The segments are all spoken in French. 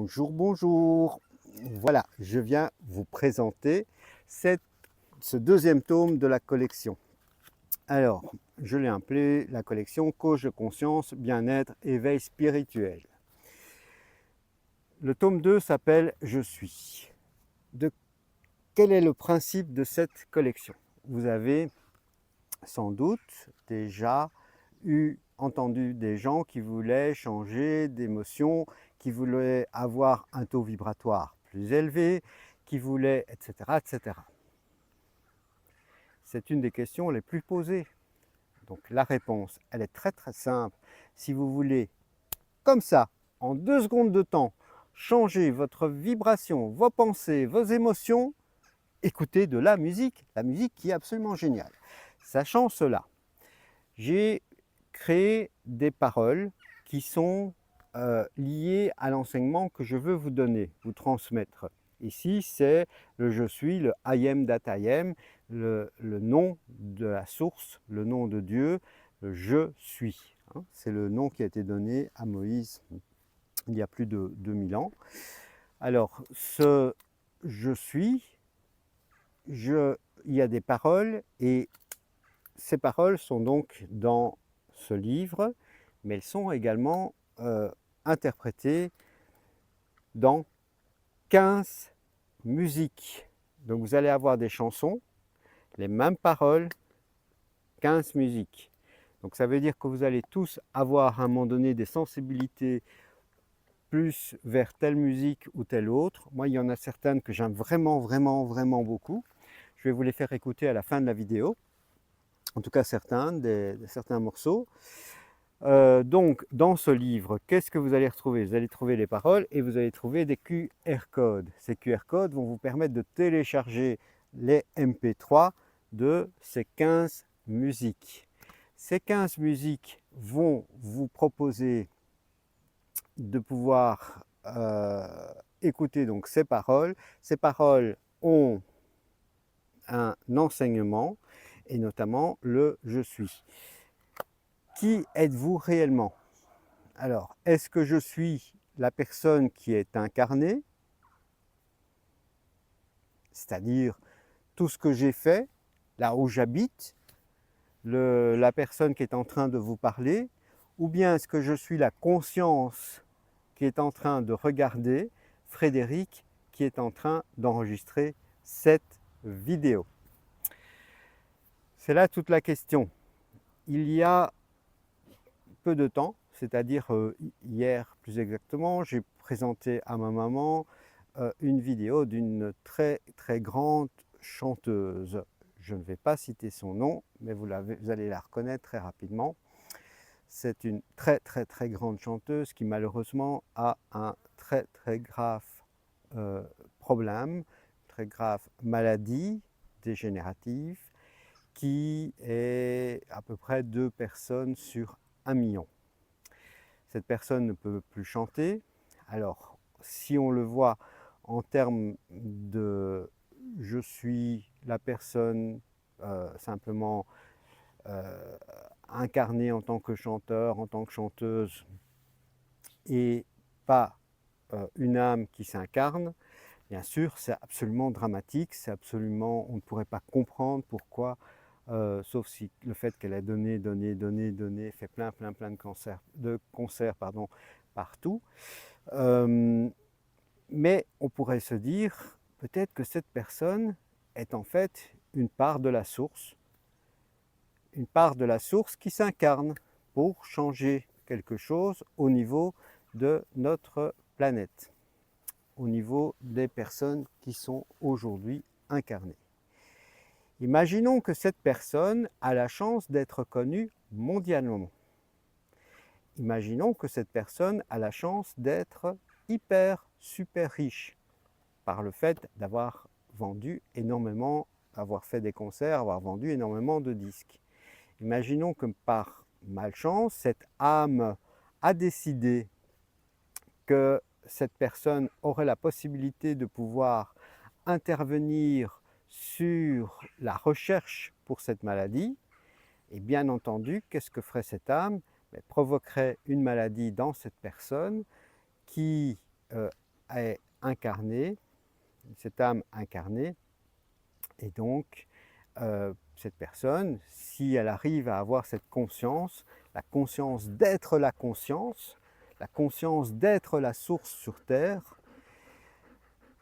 Bonjour, bonjour. Voilà, je viens vous présenter ce deuxième tome de la collection. Alors, je l'ai appelé la collection Cause de conscience, bien-être, éveil spirituel. Le tome 2 s'appelle Je suis. Quel est le principe de cette collection? Vous avez sans doute déjà entendu des gens qui voulaient changer d'émotion, qui voulaient avoir un taux vibratoire plus élevé, qui voulaient, etc., etc. C'est une des questions les plus posées. Donc la réponse, elle est très très simple. Si vous voulez, comme ça, en 2 secondes de temps, changer votre vibration, vos pensées, vos émotions, écoutez de la musique qui est absolument géniale. Sachant cela, j'ai créé des paroles qui sont liées à l'enseignement que je veux vous donner, vous transmettre. Ici, c'est le je suis, le I am that I am, le nom de la source, le nom de Dieu, le je suis. C'est le nom qui a été donné à Moïse il y a plus de 2000 ans. Alors, ce je suis, il y a des paroles et ces paroles sont donc dans ce livre, mais elles sont également interprétées dans 15 musiques. Donc vous allez avoir des chansons, les mêmes paroles, 15 musiques. Donc ça veut dire que vous allez tous avoir à un moment donné des sensibilités plus vers telle musique ou telle autre. Moi, il y en a certaines que j'aime vraiment, vraiment, vraiment beaucoup. Je vais vous les faire écouter à la fin de la vidéo. En tout cas certains morceaux. Donc, dans ce livre, qu'est-ce que vous allez retrouver? Vous allez trouver les paroles et vous allez trouver des QR codes. Ces QR codes vont vous permettre de télécharger les MP3 de ces 15 musiques. Ces 15 musiques vont vous proposer de pouvoir écouter donc ces paroles. Ces paroles ont un enseignement et notamment le « je suis ». Qui êtes-vous réellement? Alors, est-ce que je suis la personne qui est incarnée, c'est-à-dire tout ce que j'ai fait, là où j'habite, la personne qui est en train de vous parler, ou bien est-ce que je suis la conscience qui est en train de regarder Frédéric qui est en train d'enregistrer cette vidéo? C'est là toute la question. Il y a peu de temps, c'est-à-dire hier plus exactement, j'ai présenté à ma maman une vidéo d'une très très grande chanteuse. Je ne vais pas citer son nom, mais vous allez la reconnaître très rapidement. C'est une très très très grande chanteuse qui malheureusement a un très très grave problème, très grave maladie dégénérative qui est à peu près 2 personnes sur 1 million. Cette personne ne peut plus chanter. Alors, si on le voit en termes de « je suis la personne simplement incarnée en tant que chanteur, en tant que chanteuse, et pas une âme qui s'incarne », bien sûr, c'est absolument dramatique, c'est absolument, on ne pourrait pas comprendre pourquoi, sauf si le fait qu'elle a donné, fait plein de concerts partout. Mais on pourrait se dire, peut-être que cette personne est en fait une part de la source qui s'incarne pour changer quelque chose au niveau de notre planète, au niveau des personnes qui sont aujourd'hui incarnées. Imaginons que cette personne a la chance d'être connue mondialement. Imaginons que cette personne a la chance d'être super riche par le fait d'avoir vendu énormément, avoir fait des concerts, avoir vendu énormément de disques. Imaginons que par malchance, cette âme a décidé que cette personne aurait la possibilité de pouvoir intervenir sur la recherche pour cette maladie. Et bien entendu, qu'est-ce que ferait cette âme? Elle provoquerait une maladie dans cette personne qui est incarnée, cette âme incarnée, et donc cette personne, si elle arrive à avoir cette conscience, la conscience d'être la conscience d'être la source sur Terre,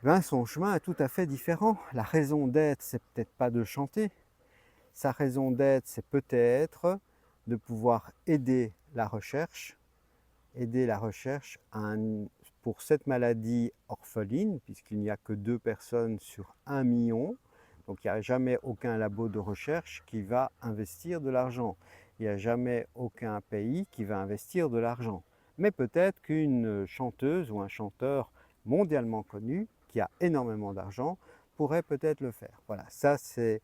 ben son chemin est tout à fait différent. La raison d'être, c'est peut-être pas de chanter. Sa raison d'être, c'est peut-être de pouvoir aider la recherche pour cette maladie orpheline, puisqu'il n'y a que 2 personnes sur 1 million. Donc il n'y a jamais aucun labo de recherche qui va investir de l'argent. Il n'y a jamais aucun pays qui va investir de l'argent. Mais peut-être qu'une chanteuse ou un chanteur mondialement connu, qui a énormément d'argent, pourrait peut-être le faire. Voilà, ça c'est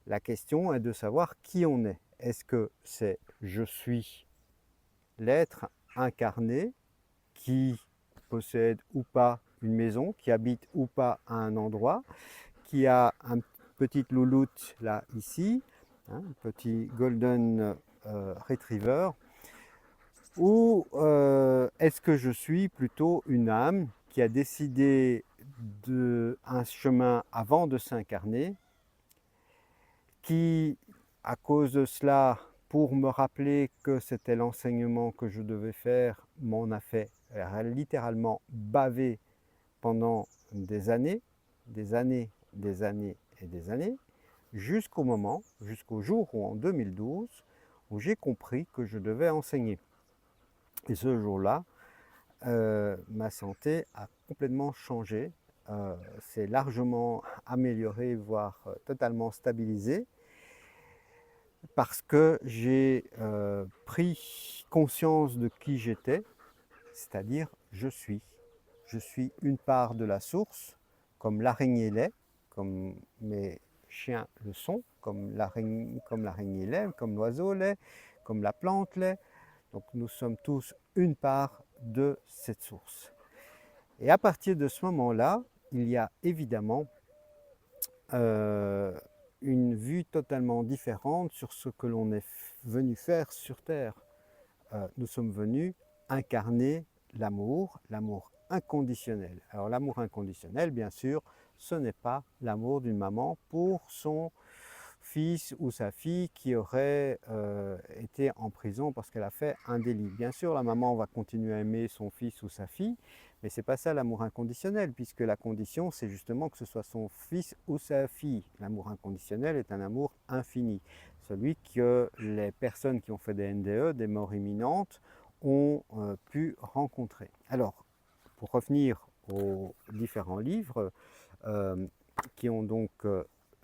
la question, est de savoir qui on est. Est-ce que c'est je suis l'être incarné qui possède ou pas une maison, qui habite ou pas à un endroit, qui a un petit louloute là ici, un petit golden retriever, ou est-ce que je suis plutôt une âme qui a décidé un chemin avant de s'incarner, qui, à cause de cela, pour me rappeler que c'était l'enseignement que je devais faire, m'en a fait littéralement baver pendant des années, des années, des années et des années, jusqu'au jour où en 2012, où j'ai compris que je devais enseigner. Et ce jour-là, ma santé a complètement changé, s'est largement améliorée, voire totalement stabilisée, parce que j'ai pris conscience de qui j'étais, c'est-à-dire je suis. Je suis une part de la source, comme l'araignée l'est, comme mes chiens le sont, comme l'araignée l'est, comme l'oiseau l'est, comme la plante l'est. Donc nous sommes tous une part de cette source. Et à partir de ce moment-là, il y a évidemment une vue totalement différente sur ce que l'on est venu faire sur Terre. Nous sommes venus incarner l'amour inconditionnel. Alors l'amour inconditionnel, bien sûr, ce n'est pas l'amour d'une maman pour son fils ou sa fille qui aurait été en prison parce qu'elle a fait un délit. Bien sûr, la maman va continuer à aimer son fils ou sa fille, mais ce n'est pas ça l'amour inconditionnel, puisque la condition, c'est justement que ce soit son fils ou sa fille. L'amour inconditionnel est un amour infini, celui que les personnes qui ont fait des NDE, des morts imminentes, ont pu rencontrer. Alors, pour revenir aux différents livres, qui ont donc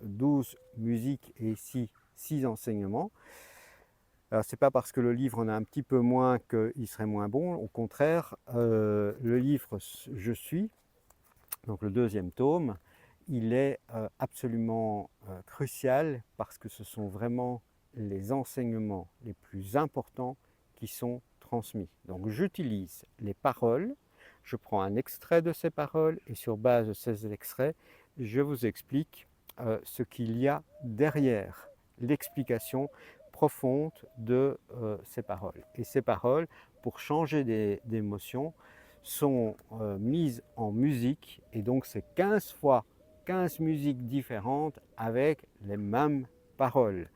12 musiques et ici 6 enseignements. Alors c'est pas parce que le livre en a un petit peu moins qu'il serait moins bon, au contraire, le livre Je suis, donc le 2e tome, il est absolument crucial parce que ce sont vraiment les enseignements les plus importants qui sont transmis. Donc j'utilise les paroles, je prends un extrait de ces paroles et sur base de ces extraits, je vous explique ce qu'il y a derrière l'explication profonde de ces paroles. Et ces paroles, pour changer d'émotion, sont mises en musique et donc c'est 15 fois 15 musiques différentes avec les mêmes paroles.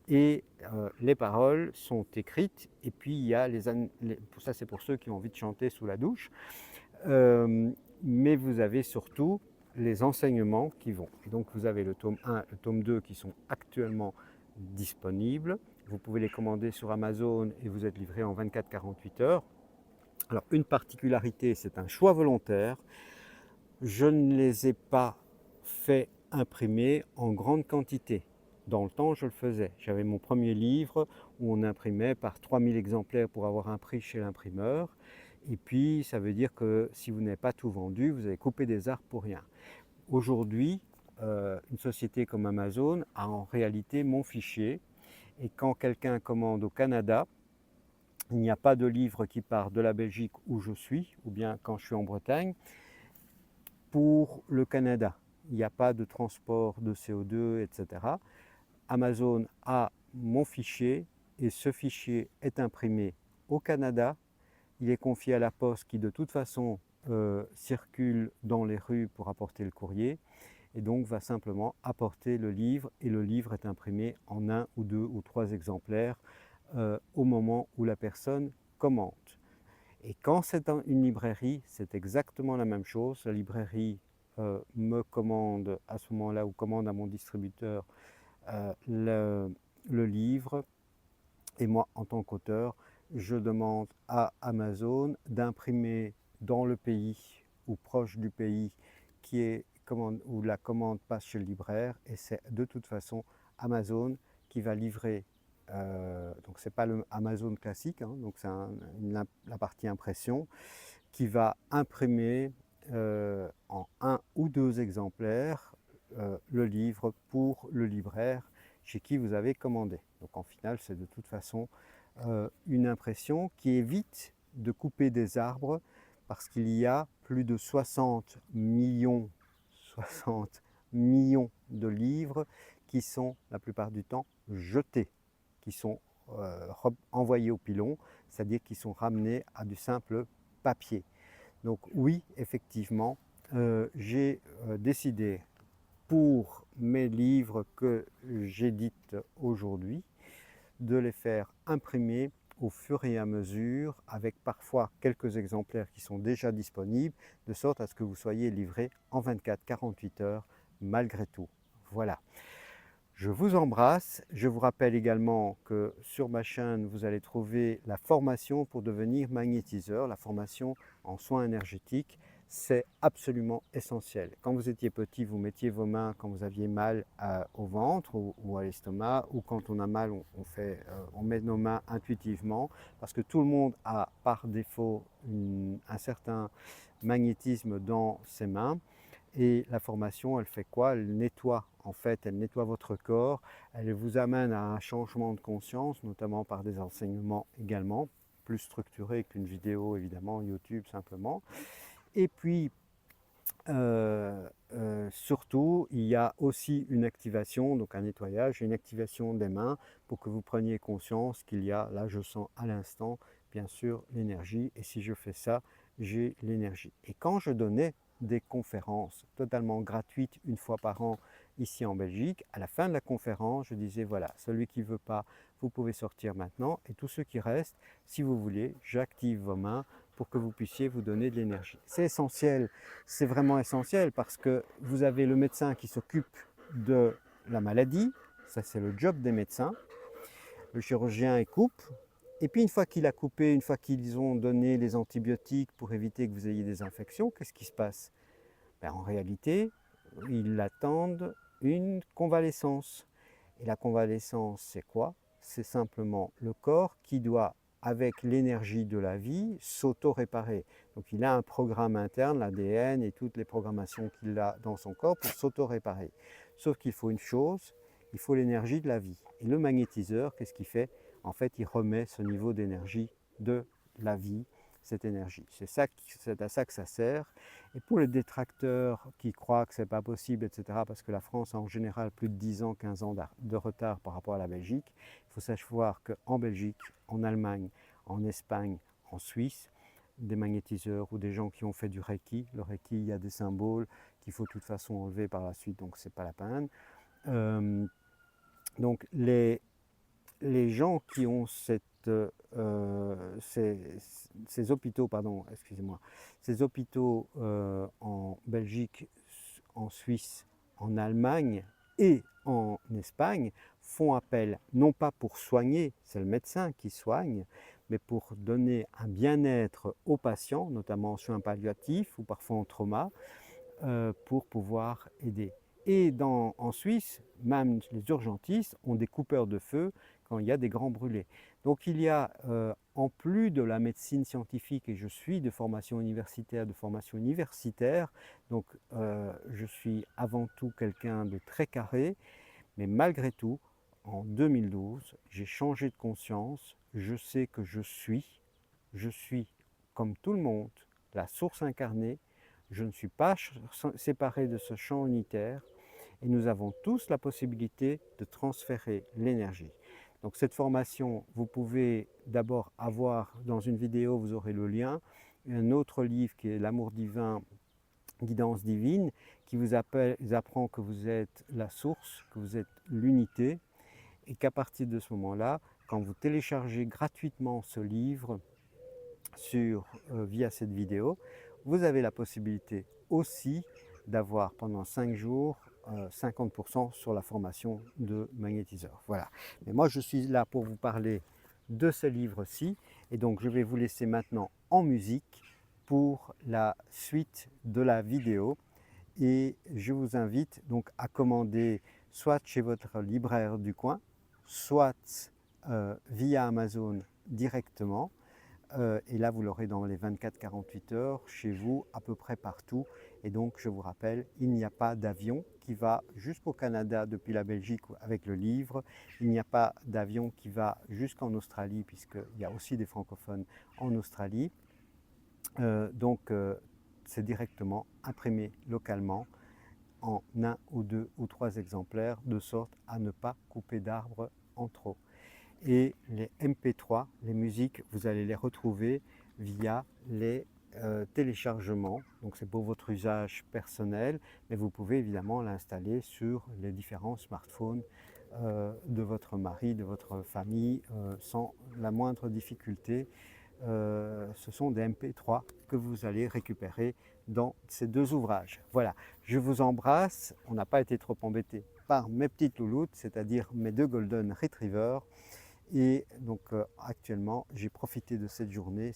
Et les paroles sont écrites et puis il y a ça c'est pour ceux qui ont envie de chanter sous la douche, mais vous avez surtout les enseignements qui vont. Et donc vous avez le tome 1, le tome 2 qui sont actuellement disponibles. Vous pouvez les commander sur Amazon et vous êtes livré en 24-48 heures. Alors une particularité, c'est un choix volontaire. Je ne les ai pas fait imprimer en grande quantité. Dans le temps, je le faisais. J'avais mon premier livre où on imprimait par 3000 exemplaires pour avoir un prix chez l'imprimeur. Et puis, ça veut dire que si vous n'avez pas tout vendu, vous avez coupé des arbres pour rien. Aujourd'hui, une société comme Amazon a en réalité mon fichier. Et quand quelqu'un commande au Canada, il n'y a pas de livre qui part de la Belgique où je suis, ou bien quand je suis en Bretagne, pour le Canada. Il n'y a pas de transport de CO2, etc. Amazon a mon fichier et ce fichier est imprimé au Canada. Il est confié à la poste qui de toute façon circule dans les rues pour apporter le courrier et donc va simplement apporter le livre et le livre est imprimé en 1 ou 2 ou 3 exemplaires au moment où la personne commande. Et quand c'est une librairie, c'est exactement la même chose. La librairie me commande à ce moment-là ou commande à mon distributeur le livre et moi en tant qu'auteur, je demande à Amazon d'imprimer dans le pays ou proche du pays où la commande passe chez le libraire et c'est de toute façon Amazon qui va livrer. Donc c'est pas le Amazon classique, hein, donc c'est la partie impression qui va imprimer en 1 ou 2 exemplaires le livre pour le libraire chez qui vous avez commandé. Donc en final, c'est de toute façon une impression qui évite de couper des arbres parce qu'il y a plus de 60 millions de livres qui sont la plupart du temps jetés, qui sont envoyés au pilon, c'est-à-dire qui sont ramenés à du simple papier. Donc oui, effectivement, j'ai décidé pour mes livres que j'édite aujourd'hui, de les faire imprimer au fur et à mesure, avec parfois quelques exemplaires qui sont déjà disponibles, de sorte à ce que vous soyez livré en 24-48 heures malgré tout. Voilà. Je vous embrasse. Je vous rappelle également que sur ma chaîne, vous allez trouver la formation pour devenir magnétiseur, la formation en soins énergétiques. C'est absolument essentiel. Quand vous étiez petit, vous mettiez vos mains quand vous aviez mal au ventre ou à l'estomac, ou quand on a mal, on met nos mains intuitivement, parce que tout le monde a par défaut un certain magnétisme dans ses mains. Et la formation, elle fait quoi? Elle nettoie, en fait, elle nettoie votre corps, elle vous amène à un changement de conscience, notamment par des enseignements également, plus structurés qu'une vidéo, évidemment, YouTube simplement. Et puis, surtout, il y a aussi une activation, donc un nettoyage, une activation des mains pour que vous preniez conscience qu'il y a, là je sens à l'instant, bien sûr, l'énergie. Et si je fais ça, j'ai l'énergie. Et quand je donnais des conférences totalement gratuites une fois par an ici en Belgique, à la fin de la conférence, je disais voilà, celui qui ne veut pas, vous pouvez sortir maintenant. Et tous ceux qui restent, si vous voulez, j'active vos mains pour que vous puissiez vous donner de l'énergie. C'est essentiel, c'est vraiment essentiel parce que vous avez le médecin qui s'occupe de la maladie, ça c'est le job des médecins. Le chirurgien il coupe, et puis une fois qu'il a coupé, une fois qu'ils ont donné les antibiotiques pour éviter que vous ayez des infections, qu'est-ce qui se passe? En réalité, ils attendent une convalescence. Et la convalescence, c'est quoi? C'est simplement le corps qui doit, avec l'énergie de la vie, s'auto-réparer. Donc il a un programme interne, l'ADN et toutes les programmations qu'il a dans son corps pour s'auto-réparer. Sauf qu'il faut une chose, il faut l'énergie de la vie. Et le magnétiseur, qu'est-ce qu'il fait? En fait, il remet ce niveau d'énergie de la vie, cette énergie. C'est à ça que ça sert. Et pour les détracteurs qui croient que ce n'est pas possible, etc., parce que la France a en général plus de 10 ans, 15 ans de retard par rapport à la Belgique, il faut savoir qu'en Belgique, en Allemagne, en Espagne, en Suisse, des magnétiseurs ou des gens qui ont fait du Reiki, le Reiki, il y a des symboles qu'il faut de toute façon enlever par la suite, donc ce n'est pas la peine. Donc les gens qui ont ces hôpitaux, pardon, excusez-moi, ces hôpitaux en Belgique, en Suisse, en Allemagne et en Espagne font appel non pas pour soigner, c'est le médecin qui soigne, mais pour donner un bien-être aux patients, notamment en soins palliatifs ou parfois en trauma, pour pouvoir aider. Et en Suisse, même les urgentistes ont des coupeurs de feu quand il y a des grands brûlés. Donc il y a, en plus de la médecine scientifique, et je suis de formation universitaire, donc je suis avant tout quelqu'un de très carré, mais malgré tout, en 2012, j'ai changé de conscience, je sais que je suis comme tout le monde, la source incarnée, je ne suis pas séparé de ce champ unitaire et nous avons tous la possibilité de transférer l'énergie. Donc cette formation, vous pouvez d'abord avoir dans une vidéo, vous aurez le lien, un autre livre qui est L'amour divin, guidance divine, qui vous apprend que vous êtes la source, que vous êtes l'unité, et qu'à partir de ce moment-là, quand vous téléchargez gratuitement ce livre via cette vidéo, vous avez la possibilité aussi d'avoir pendant 5 jours 50% sur la formation de magnétiseur. Voilà. Mais moi, je suis là pour vous parler de ce livre-ci, et donc je vais vous laisser maintenant en musique pour la suite de la vidéo. Et je vous invite donc à commander soit chez votre libraire du coin, soit via Amazon directement. Et là, vous l'aurez dans les 24-48 heures chez vous, à peu près partout. Et donc, je vous rappelle, il n'y a pas d'avion qui va jusqu'au Canada depuis la Belgique avec le livre. Il n'y a pas d'avion qui va jusqu'en Australie, puisqu'il y a aussi des francophones en Australie. C'est directement imprimé localement en 1 ou 2 ou 3 exemplaires, de sorte à ne pas couper d'arbres en trop. Et les MP3, les musiques, vous allez les retrouver via les téléchargements. Donc c'est pour votre usage personnel, mais vous pouvez évidemment l'installer sur les différents smartphones de votre mari, de votre famille, sans la moindre difficulté. Ce sont des MP3 que vous allez récupérer dans ces 2 ouvrages. Voilà, je vous embrasse. On n'a pas été trop embêté par mes petites louloutes, c'est-à-dire mes 2 Golden Retrievers. Et donc actuellement, j'ai profité de cette journée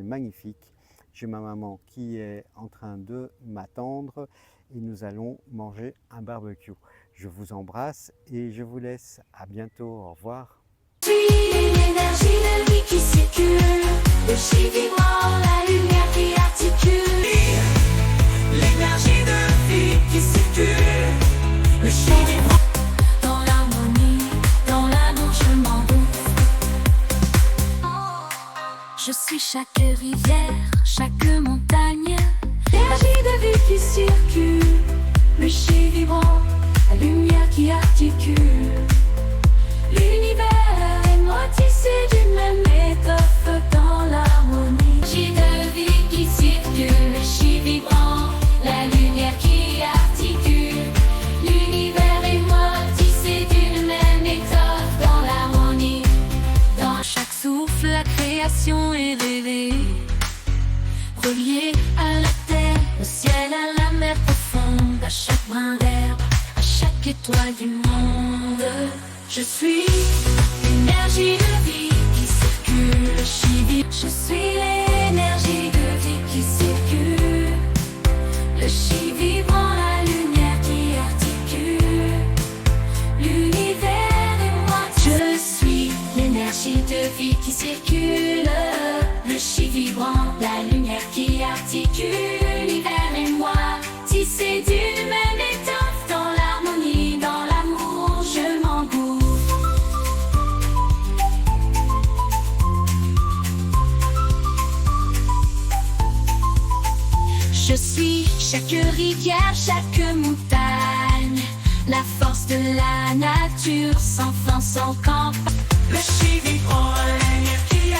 magnifique. J'ai ma maman qui est en train de m'attendre et nous allons manger un barbecue. Je vous embrasse et je vous laisse. À bientôt, au revoir. L'énergie de vie qui circule, le chi vibrant, la lumière qui articule. L'énergie de vie qui circule, le chi vibrant. Dans l'harmonie, dans l'amour, je m'engouffre. Je suis chaque rivière, chaque montagne. L'énergie de vie qui circule, le chi vibrant, la lumière qui articule. L'univers est moi tissé d'une même étoffe dans l'harmonie. L'énergie de vie qui circule, le chi vibrant, la lumière qui articule. L'univers est moi tissé d'une même étoffe dans l'harmonie. Dans chaque souffle, la création est rêvée, reliée à la terre, au ciel, à la mer profonde, à chaque brin d'herbe, à chaque étoile du monde. Je suis l'énergie de vie qui circule, le chi vibrant. Je suis l'énergie de vie qui circule, le chi vibrant, la lumière qui articule. L'univers est moi. Je suis l'énergie de vie qui circule, le chi vibrant, la lumière qui articule. L'univers est moi, tissé d'une même étoffe dans l'harmonie, dans l'amour, je m'engouffre. Je suis chaque rivière, chaque montagne, la force de la nature, sans fin, sans campagne. Le chi vibrant, la lumière qui